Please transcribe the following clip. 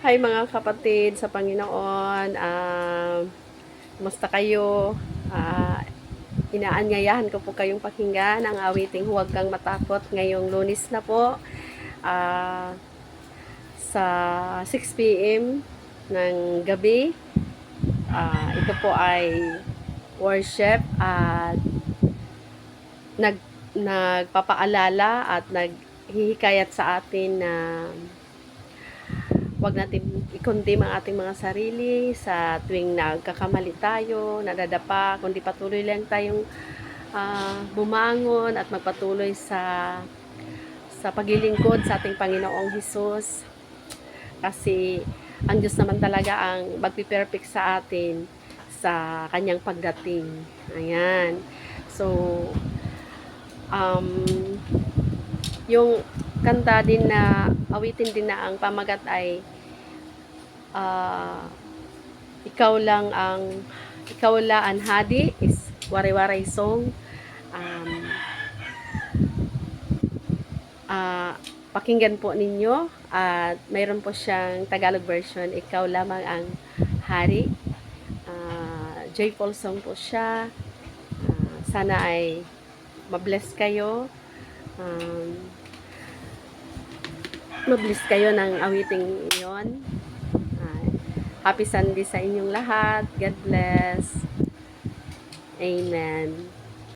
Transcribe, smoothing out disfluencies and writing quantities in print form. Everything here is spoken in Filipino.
Hi mga kapatid sa Panginoon, kumusta kayo? Ah, Inaanyayahan ko po kayong pakinggan ang awiting Huwag Kang Matakot ngayong Lunes na po, ah, sa 6 p.m. ng gabi. Ito po ay worship at nagpapaalala at naghihikayat sa atin na wag natin ikondim ang ating mga sarili sa tuwing nagkakamali tayo, nadadapa, kundi patuloy lang tayong bumangon at magpatuloy sa paglilingkod sa ating Panginoong Hesus. Kasi ang Diyos naman talaga ang magpiperfect sa atin sa kanyang pagdating. Ayan. So, um, yung kanta din na awitin din na ang pamagat ay ikaw lang ang hadi is wari-waray song. um, Pakinggan po ninyo at mayroon po siyang Tagalog version, ikaw lamang ang hari. Joyful song po siya. Sana ay mabless kayo. Mabless kayo ng awiting iyon. Happy Sunday sa inyong lahat. God bless. Amen.